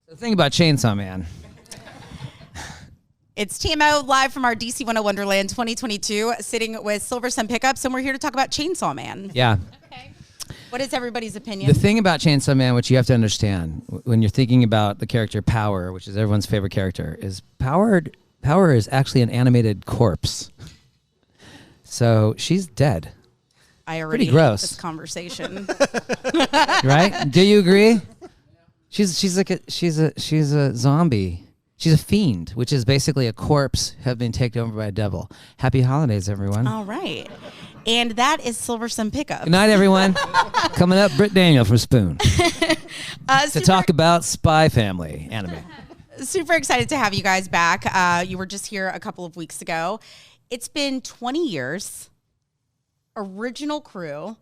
The thing about Chainsaw Man. It's Tamo live from our DC101-derland 2022, sitting with Silversun Pickups, and we're here to talk about Chainsaw Man. Yeah. Okay. What is everybody's opinion? The thing about Chainsaw Man, which you have to understand when you're thinking about the character Power, which is everyone's favorite character, is Power is actually an animated corpse. So she's dead. I already hate this conversation. Right? Do you agree? She's a zombie. She's a fiend, which is basically a corpse have been taken over by a devil. Happy holidays, everyone. All right. And that is Silversun Pickups. Good night, everyone. Coming up, Britt Daniel from Spoon. To talk about Spy Family anime. Super excited to have you guys back. You were just here a couple of weeks ago. It's been 20 years. Original crew.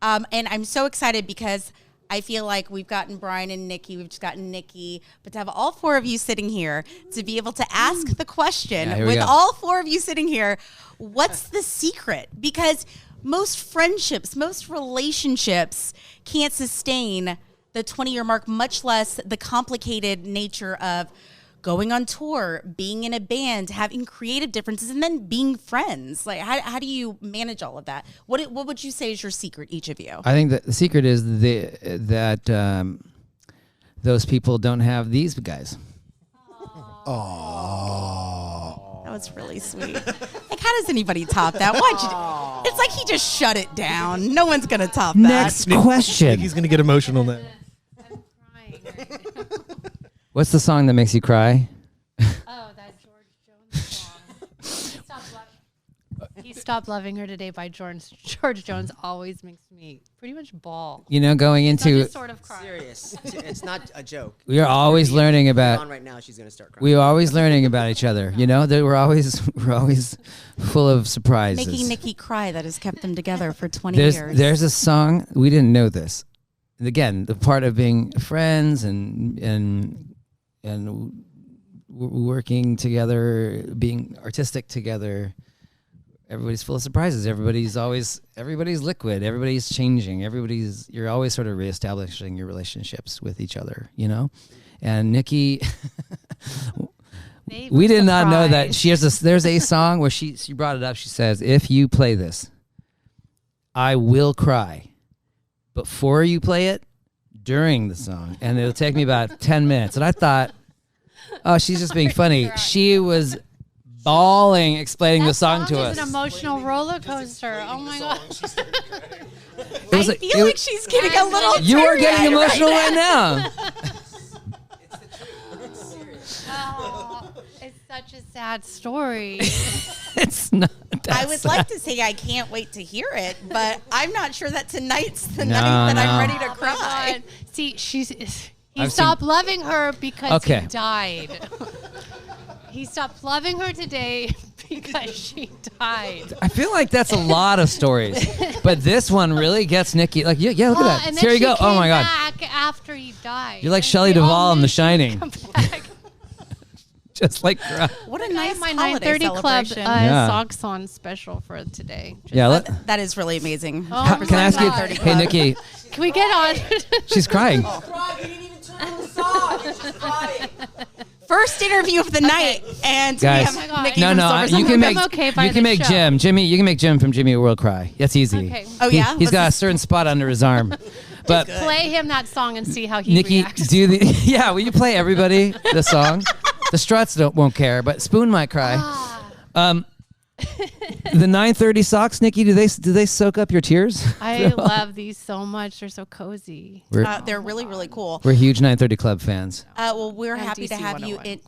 And I'm so excited because I feel like we've gotten Brian and Nikki, we've just gotten Nikki, but to have all four of you sitting here, to be able to ask the question with all four of you sitting here, what's the secret? Because most friendships, most relationships can't sustain the 20-year mark, much less the complicated nature of going on tour, being in a band, having creative differences, and then being friends. Like, how do you manage all of that? What would you say is your secret, each of you? I think that the secret is that those people don't have these guys. Oh, that was really sweet. Like, how does anybody top that? It's like he just shut it down. No one's gonna top that. Next question. He's gonna get emotional now. I'm crying. What's the song that makes you cry? Oh, that George Jones song. He Stopped Loving Her Today by George Jones always makes me pretty much bawl. You know, going into Sort of cry. Serious. It's not a joke. We are always learning about. On right now, she's gonna start crying. We are always learning about each other. You know, that we're always full of surprises. Making Nikki cry that has kept them together for 20 years. There's a song, we didn't know this. And again, the part of being friends and working together, being artistic together. Everybody's full of surprises. Everybody's liquid. Everybody's changing. You're always sort of reestablishing your relationships with each other, you know? And Nikki, we did not know that there's a song where she brought it up. She says, if you play this, I will cry. Before you play it, during the song. And it'll take me about 10 minutes. And I thought, oh, she's just being funny. She was bawling, explaining the song to us. It's an emotional roller coaster. Oh my God. I feel like she's getting a little You are getting emotional right now. Oh, it's such a sad story. It's not. I would like to say I can't wait to hear it, but I'm not sure that tonight's the night that I'm ready to cry. See, he stopped loving her because he died. He stopped loving her today because she died. I feel like that's a lot of stories, but this one really gets Nikki. Like, yeah, look at that. And Here you go. Oh my God. Back after he died. You're like Shelley Duvall in The Shining. Just like what a nice my holiday 9:30 club celebration. socks on special for today. That is really amazing. Oh, can I ask you? Hey, Nikki. Can we get on? She's crying. You didn't even turn on the song. You're just crying. First interview of the night, and guys, we have Nikki no, you can make Jimmy. You can make Jim from Jimmy World cry. That's easy. Okay. Oh yeah, he's got a certain spot under his arm. But play him that song and see how he Nikki, reacts. will you play everybody the song? The Struts won't care, but Spoon might cry. The 9:30 socks, Nikki, do they soak up your tears? I love these so much. They're so cozy. They're really, really cool. We're huge 9:30 Club fans. Well, we're happy to have you. Thank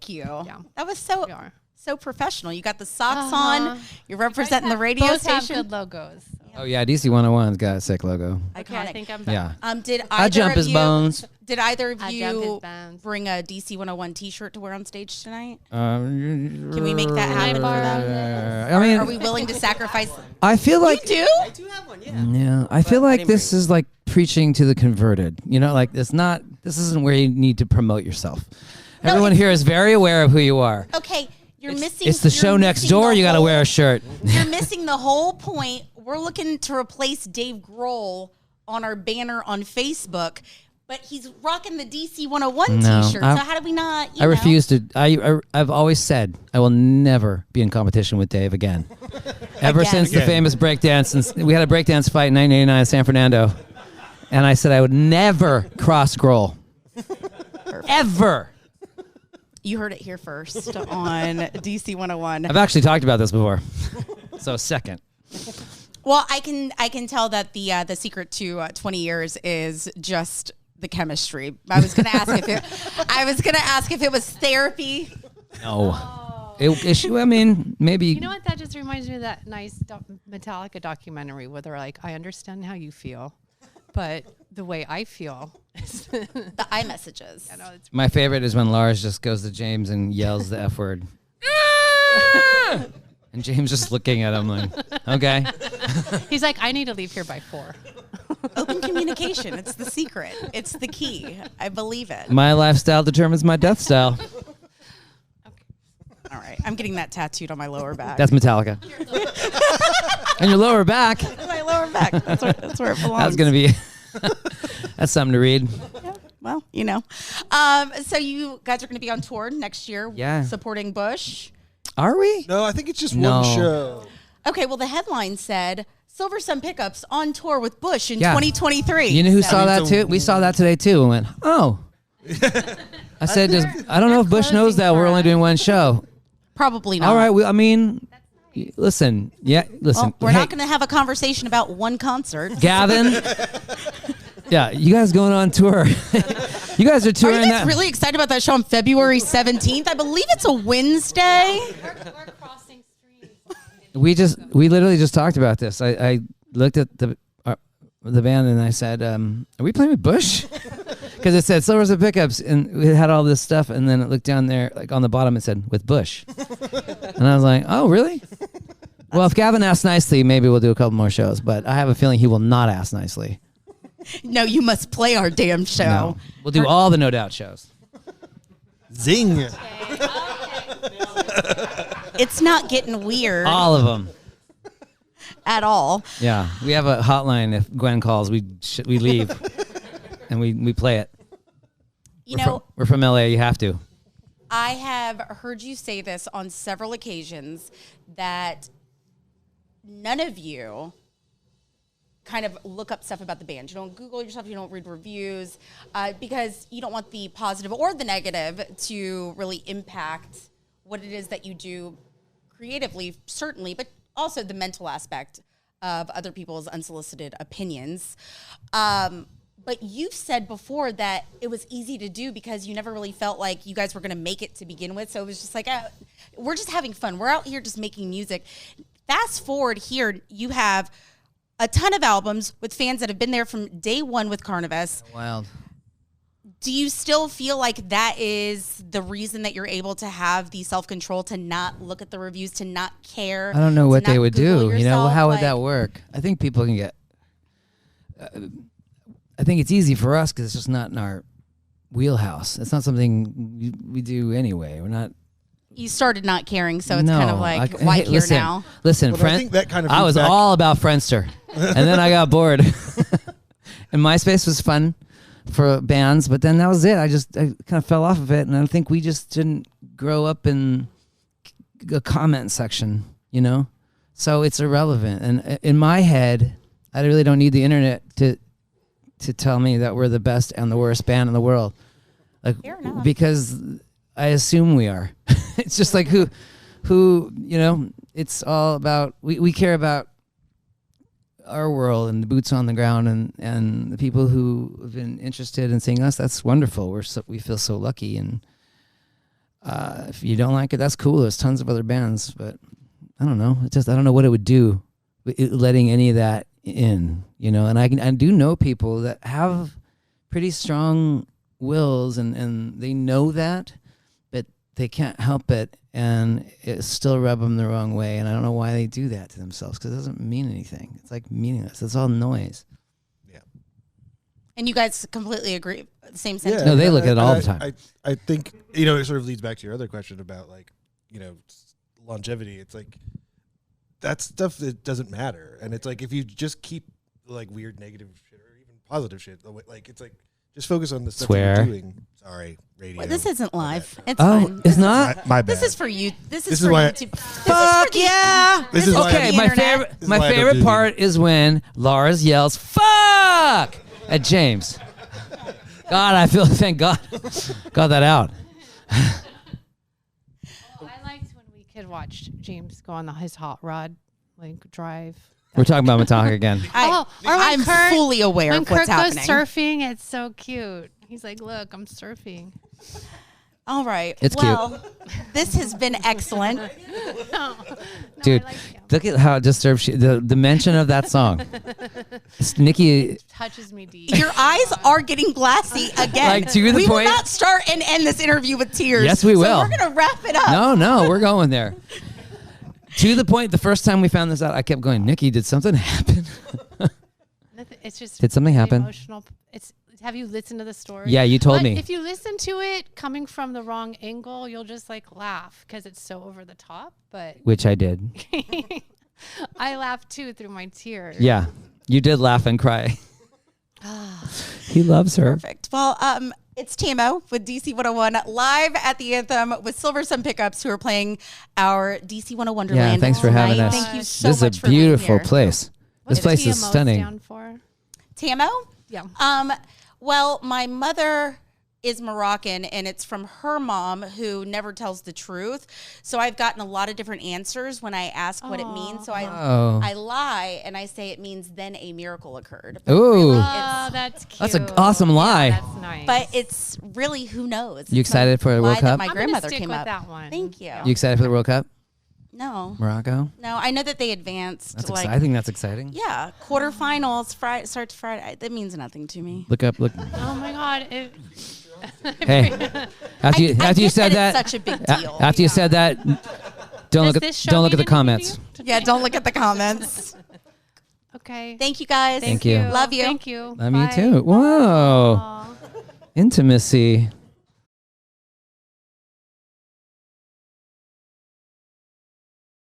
you. Yeah. That was so professional. You got the socks on. You're representing the radio station. Have good logos. Oh yeah, DC101's got a sick logo. Iconic. I think I'm back. Yeah. I jump his bones. Did either of you bring a DC101 T-shirt to wear on stage tonight? Can we make that happen for them? I mean, are we willing to sacrifice? I feel like you do. I do have one. Yeah. Yeah, I feel like this is like preaching to the converted. You know, like this isn't where you need to promote yourself. Everyone here is very aware of who you are. Okay. You're missing. It's the show next door. You got to wear a shirt. You're missing the whole point. We're looking to replace Dave Grohl on our banner on Facebook. But he's rocking the DC101 No, t-shirt. So how do we not? I refuse to. I've always said I will never be in competition with Dave again. Ever since the famous breakdance, since we had a breakdance fight in 1989 in San Fernando, and I said I would never cross scroll. Ever. You heard it here first on DC101. I've actually talked about this before. So second. Well, I can tell that the secret to 20 years is just the chemistry. I was gonna ask if it was therapy. No. I mean, maybe. You know what? That just reminds me of that nice Metallica documentary where they're like, I understand how you feel, but the way I feel is The iMessages. My favorite is when Lars just goes to James and yells the F word. And James just looking at him like, okay. He's like, I need to leave here by 4. Open communication. It's the secret. It's the key. I believe it. My lifestyle determines my death style. All right. I'm getting that tattooed on my lower back. That's Metallica. And your lower back. my lower back. That's where it belongs. That's going to be, that's something to read. Yeah, well, you know. So you guys are going to be on tour next year. Yeah. Supporting Bush. Are we? No, I think it's just No. one show. Okay, well, the headline said Silversun Pickups on tour with Bush in Yeah. 2023. You know who So- saw that too? We saw that today too and went, oh. I said, I don't know if Bush knows that we're only doing one show. Probably not. All right. I mean, listen. Yeah, listen. Well, we're Hey, not going to have a conversation about one concert. Gavin. Yeah, you guys going on tour. You guys are Are touring you guys that. really excited about that show on February 17th? I believe it's a Wednesday. We're crossing streams. We literally just talked about this. I looked at the band and I said, "Are we playing with Bush?" Because it said Silversun Pickups and it had all this stuff, and then it looked down there, like on the bottom, it said with Bush, and I was like, "Oh, really?" Well, if Gavin asks nicely, maybe we'll do a couple more shows, but I have a feeling he will not ask nicely. No, you must play our damn show. No, we'll do all the No Doubt shows. Zing. It's not getting weird All of them. at all. Yeah, we have a hotline. If Gwen calls, we leave, and we play it. We're from LA. You have to. I have heard you say this on several occasions that none of you kind of look up stuff about the band. You don't Google yourself. You don't read reviews because you don't want the positive or the negative to really impact what it is that you do creatively, certainly, but also the mental aspect of other people's unsolicited opinions. But you've said before that it was easy to do because you never really felt like you guys were going to make it to begin with. So it was just like, we're just having fun. We're out here just making music. Fast forward here, you have a ton of albums with fans that have been there from day one with Carnivus. Wild. Do you still feel like that is the reason that you're able to have the self-control to not look at the reviews, to not care? I don't know to what they not would Google do. yourself? How would Like, that work? I think people can get. I think it's easy for us because it's just not in our wheelhouse. It's not something we do anyway. We're not. You started not caring, so it's No, kind of like, why care listen, now? Listen, Well, I friend. think that kind of I was feedback- all about Friendster, and then I got bored. And MySpace was fun for bands, but then that was it. I kind of fell off of it, and I think we just didn't grow up in a comment section, So it's irrelevant. And in my head, I really don't need the internet to tell me that we're the best and the worst band in the world, Fair enough. because I assume we are. It's just like who, it's all about, we care about our world and the boots on the ground and the people who have been interested in seeing us. That's wonderful. We feel so lucky. And if you don't like it, that's cool. There's tons of other bands, but I don't know. I don't know what it would do letting any of that in, and I do know people that have pretty strong wills and they know that, but they can't help it, and it still rub them the wrong way. And I don't know why they do that to themselves, because it doesn't mean anything. It's like meaningless. It's all noise. Yeah. And you guys completely agree, same Yeah, sentiment. No, they look at it all the time. I think, it sort of leads back to your other question about longevity. It's like that stuff that doesn't matter. And it's like if you just keep like weird negative shit or even positive shit, like it's like Just focus on the stuff Swear. you're doing. Sorry, radio. Well, this isn't live. It's Oh, fine. it's not. My bad. This is for you. This This is is for why- YouTube. Fuck yeah! This is why Okay, I'm- my internet. favorite This is why I don't favorite do part is when Lars yells "fuck" at James. God, I feel thank God got that out. I liked when we could watch James go on his hot rod, like drive. We're talking about Metallica again. Or when I'm Kurt- fully aware When of what's Kurt goes happening. surfing, it's so cute. He's like, "Look, I'm surfing." All right. It's cute. well, this has been excellent. Dude, I like him. look at how it disturbs you. The mention of that song. Nikki, Touches me deep. Your eyes are getting glassy again. Like, to the we point- will not start and end this interview with tears. Yes, we will. So we're gonna wrap it up. no, we're going there. To the point, the first time we found this out, I kept going, Nikki, did something happen? It's just Did something the happen? Emotional. Have you listened to the story? Yeah, you told But me. If you listen to it coming from the wrong angle, you'll just like laugh because it's so over the top. But Which I did. I laughed too through my tears. Yeah, you did laugh and cry. He loves her. Perfect. Well, it's Tamo with DC101 live at the Anthem with Silversun Pickups, who are playing our DC101-derland. Yeah, thanks for having tonight. us. Thank you so This much is a for being beautiful here. place. What's This place is TMO stunning. Stand for? Tamo? Yeah. Well, my mother is Moroccan, and it's from her mom, who never tells the truth. So I've gotten a lot of different answers when I ask what it means. So Oh. I lie and I say it means then a miracle occurred. But Ooh. really, Oh, that's cute. That's an awesome lie. Yeah, that's nice. but it's really who knows. You It's excited a for the World lie that Cup? My I'm gonna grandmother stick came with up. that one. Thank you. You excited for the World Cup? No, Morocco? no. I know that they advanced. That's like, I think that's exciting. yeah, quarterfinals. Starts Friday. That means nothing to me. Look. Oh my God. Hey, after you I get said that that, it's such a big deal. after you said that, don't look this at show don't look at need the anything comments. to do? Yeah, don't look at the comments. Okay. Thank you guys. Thank you. Love you. Thank you. Love you Bye. too. Whoa, Aw. intimacy.